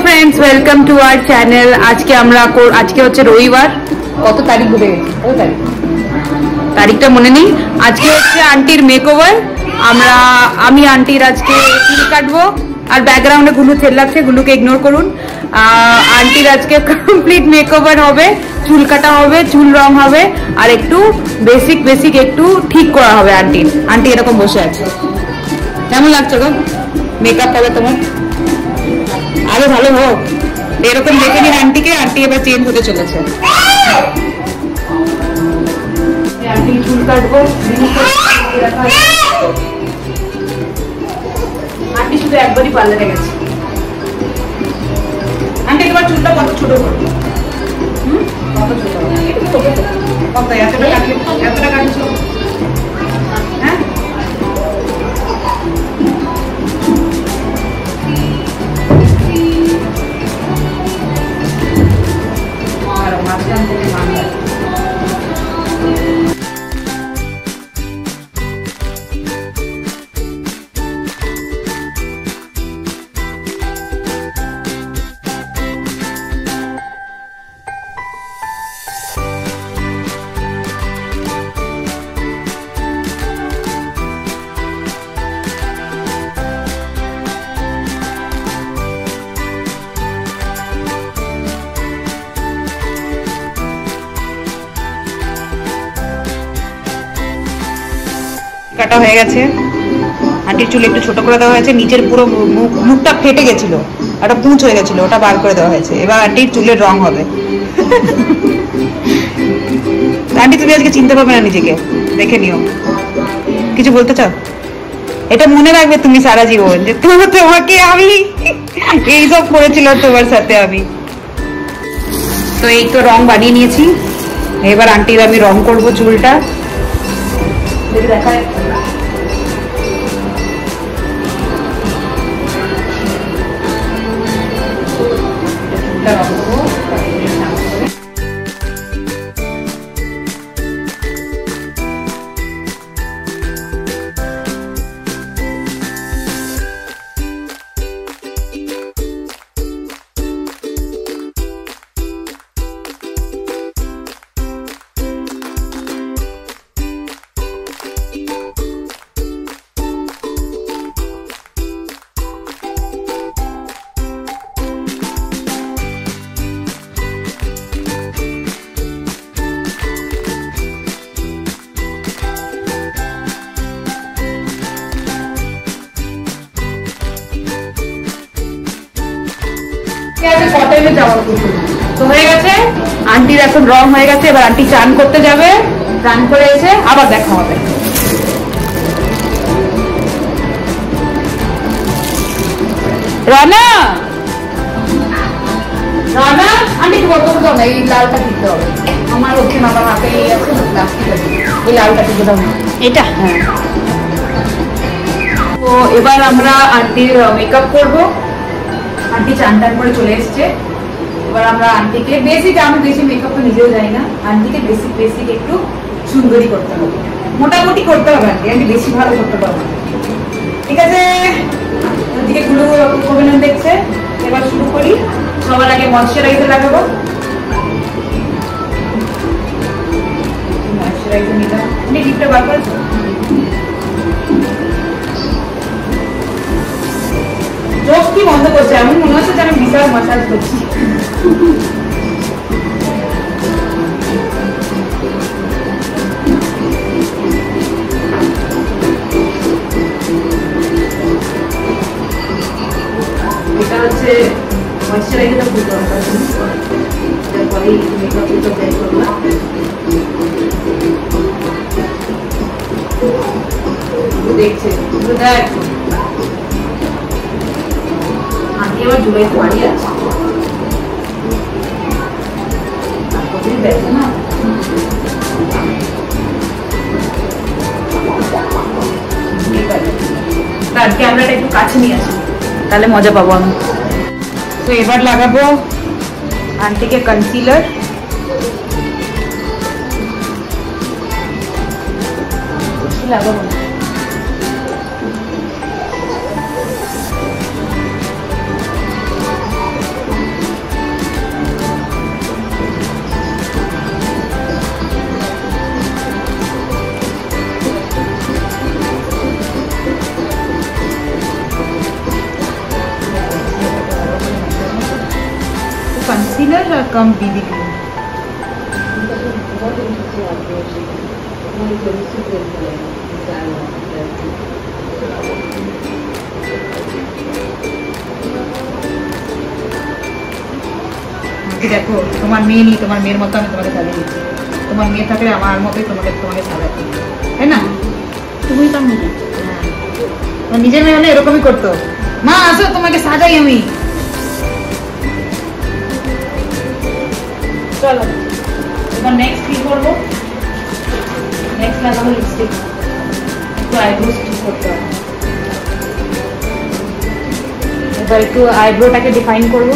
Friends welcome to our channel. आज के হচ্ছে রবিবার। কত তারিখ ভুলে গেছি, কত তারিখ তারিখটা মনে নেই। আজকে হচ্ছে আন্টির মেকওভার। আমি আন্টির আজকে চুল কাটবো। আর ব্যাকগ্রাউন্ডে গুলু চেল্লাচ্ছে, গুলুকে ইগনোর করুন। আন্টির আজকে কমপ্লিট মেকওভার হবে, চুল কাটা হবে, চুল রং হবে, আর একটু বেসিক একটু ঠিক করা হবে। আন্টি এরকম বসে আছে। কেমন লাগছে গো মেকআপ হবে তোমার? আরো ভালো হোক এরকম দেখে নিন আন্টিকে। আন্টি এবার চেঞ্জ হতে চলেছে। আন্টি চুল কাটবো। আন্টি শুধু একবারই পার্লারে গেছে। আন্টি তোমার চুলটা কত ছোট করো? কত ছোট? কত? এতটা কাটছো? হ্যাঁ কাটা হয়ে গেছে। আন্টির চুল একটু ছোট করে দেওয়া হয়েছে। নিচের পুরো মুখটা ফেটে গেছিল, একটা পুঁচ হয়ে গেছিল, ওটা বার করে দেওয়া হয়েছে। এবার আন্টির চুলের রং হবে। আন্টি তুমি আজকে চিনতে পারবে না নিজেকে, দেখে নিও। কিছু বলতে চাও? এটা মনে রাখবে তুমি সারা জীবন, যে তোমাকে আমি এইসব করেছিলাম তোমার সাথে আমি। তো এই তো রং বানিয়ে নিয়েছি। এবার আন্টির আমি রং করবো চুলটা। দেখায় তো হয়ে গেছে। আন্টির এখন রং হয়ে গেছে। এবার আন্টি চান করতে যাবে। চান করে এসে আবার দেখা হবে। রানা আন্টিকে বলতে হবে না, এই লালটা দিতে হবে। আমার ওকে আমার হাতে আছে প্লাস্টিক আছে, এই লালটা দিতে হবে। এটা হ্যাঁ। তো এবার আমরা আন্টির মেকআপ করবো। আন্টি চান টান করে চলে এসছে। এবার আমরা আন্টিকে আমি বেশি মেকআপ তো নিজেও যাই না। আন্টিকে বেসিক একটু সুন্দরী করতে হবে, মোটামুটি করতে হবে। আন্টি বেশি ভালো করতে পারবো। ঠিক আছে, ওদিকে গুলো অভিনয় দেখছে। এবার শুরু করি। সবার আগে ময়শ্চারাইজার লাগাবো। ময়শ্চারাইজার নিলাম। আপনি লিপটা বার করেছো? জোশ কি বন্ধ করছে? এমন মনে হচ্ছে যে আমি বিশাল মাসাজ করছি। এটা হচ্ছে ময়শ্চারাইজারটা খুব দরকার। তারপরে মেকআপ বের করলাম। দেখছে দেখ এবার জুলাই পানি আছে না। তার ক্যামেরাটা একটু কাছে নিয়ে আসি, তাহলে মজা পাবো আমি। তো এবার লাগাবো আন্টিকে কনসিলার। লাগাবো कॉन्सीलर और कम बीबी क्रीम। देखो তোমার মেয়ে নেই, তোমার মেয়ের মতো আমি তোমাকে সাজিয়ে দিচ্ছি। তোমার মেয়ে থাকলে আমার মতোই তোমাকে সাজাতে, তাই না? তুমি তো মেয়ে, নিজের মেয়ে হলে এরকমই করতো। মা আসো তোমাকে সাজাই আমি। চলো এবার নেক্সট কি করবো? নেক্সট লাগাবো লিপস্টিক, একটু আইব্রোস ঠিক করতে হবে। এবার একটু আইব্রোটাকে ডিফাইন করবো।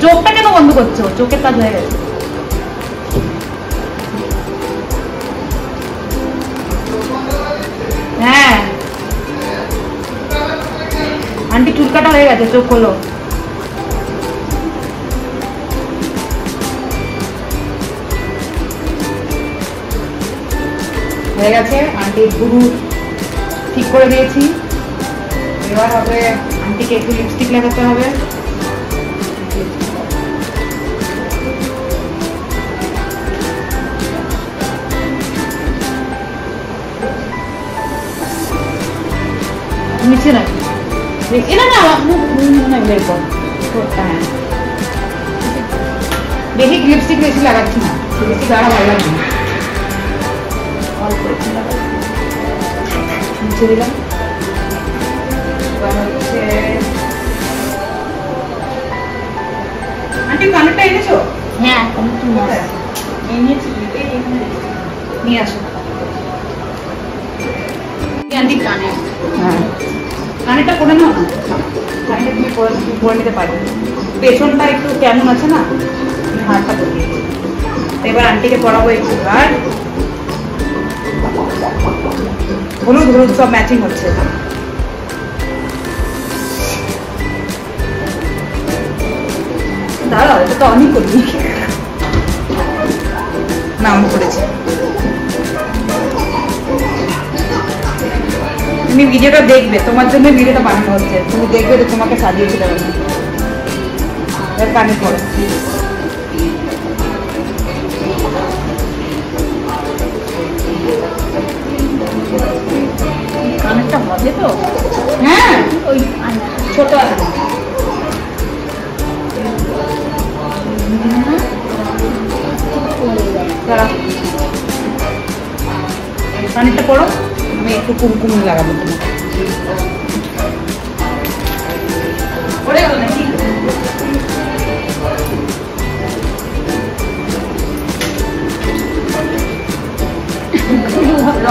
চোখটা কেন বন্ধ করছো? চোখের কাজ হয়ে গেছে। হ্যাঁ আন্টি চুল কাটা হয়ে গেছে, চোখ খোলো। হয়ে গেছে, আন্টির গুরু ঠিক করে দিয়েছি। এবার হবে আন্টিকে একটু লিপস্টিক লাগাতে হবে। নিচে না না না বেশি লিপস্টিক বেশি লাগাচ্ছি না, বেশি গাঢ় ভালো লাগছে না। অল্প একটু লাগাচ্ছি, নিচে দিলাম। হচ্ছে আন্টি কানেরটা এনেছো? হ্যাঁ নিয়ে আসো আন্টি কানের। হ্যাঁ কানেরটা করে নাও না, কানেরটা তুমি পরে নিতে পারো। পেছনটা একটু কেমন আছে না, হারটা করে দিয়েছি। এবার আন্টিকে পরাবো একটু আর হলুদ হলুদ সব ম্যাচিং হচ্ছে। দাঁড়াও এটা তো অনেক করি না, অন করেছি। তুমি ভিডিওটা দেখবে, তোমার জন্য ভিডিওটা বানানো হচ্ছে, তুমি দেখবে যে তোমাকে সাজিয়েছিল। কানে পড়ো, কানেরটা হবে তো? হ্যাঁ ওই ছোট আছে। কানেরটা পড়ো, আমি একটু কুমকুম লাগাবো তোমাকে। পড়ে গেল নাকি?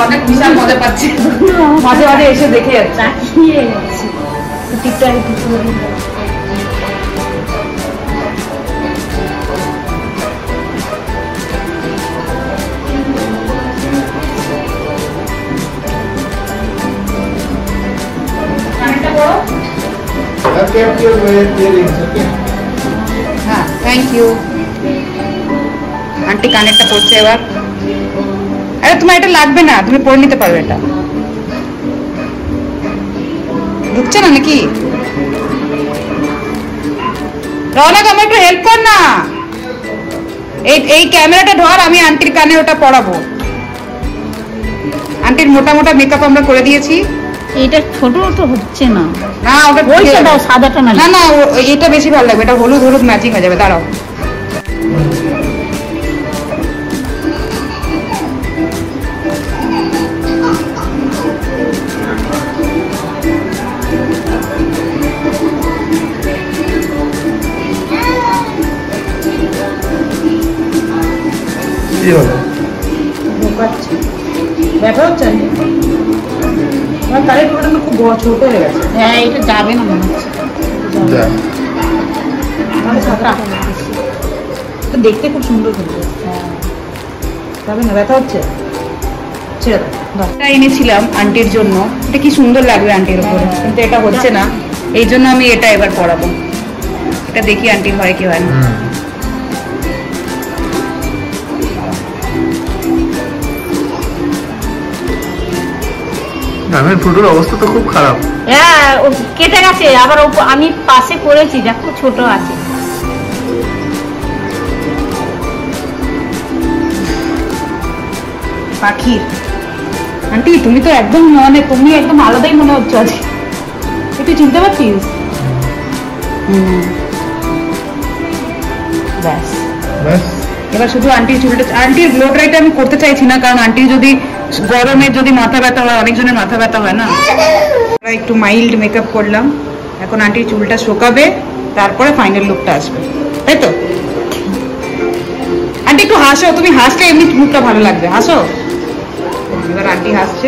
অনেক বিশাল মজা পাচ্ছি, মাঝে মাঝে এসে দেখে যাচ্ছে। হ্যাঁ থ্যাংক ইউ। আন্টি কানেরটা পড়ছে এবার। আরে তোমার এটা লাগবে না, তুমি পরে নিতে পারবে। এটা ঢুকছে না নাকি? রওনক আমার একটু হেল্প কর না, এই ক্যামেরাটা ধর, আমি আন্টির কানে ওটা পড়াবো। আন্টির মোটা মোটা মেকআপ আমরা করে দিয়েছি। এটা ছোট তো হচ্ছে না, না ওটা বলছে দাও সাদাটা না। না না এটা বেশি ভালো লাগবে, এটা হলুদ হলুদ ম্যাচিং হয়ে যাবে। দাঁড়াও ব্যাপার হচ্ছে আমার কানের টুকরোটা খুব ছোট হয়ে গেছে। হ্যাঁ এটা যাবে না মনে হচ্ছে, দেখতে খুব সুন্দর কিন্তু যাবে না, ব্যথা হচ্ছে। ছেড়ে দাও। এনেছিলাম আন্টির জন্য, এটা কি সুন্দর লাগবে আন্টির উপরে, কিন্তু এটা হচ্ছে না, এই জন্য আমি এটা এবার পরাবো। এটা দেখি আন্টির হয় কি হয় না। নামের ফুটোর অবস্থা তো খুব খারাপ। হ্যাঁ ও কেটে গেছে, আবার আমি পাশে করেছি, দেখো ছোট আছে। পাখি আন্টি তুমি তো একদম মানে তুমি একদম আলাদাই মনে হচ্ছে আজ, তুই চিনতে পারছিস? ব্যাস ব্যাস এবার শুধু আন্টির চুলটা, আন্টির ব্লো ড্রাইটা আমি করতে চাইছি না, কারণ আন্টির যদি গরমে যদি মাথা ব্যথা হয়, অনেকজনের মাথা ব্যথা হয় না। আমরা একটু মাইল্ড মেকআপ করলাম, এখন আন্টির চুলটা শোকাবে, তারপরে ফাইনাল লুকটা আসবে, তাই তো? আন্টি একটু হাসো, তুমি হাসলে এমনি মুখটা ভালো লাগবে, হাসো। এবার আন্টি হাসছে।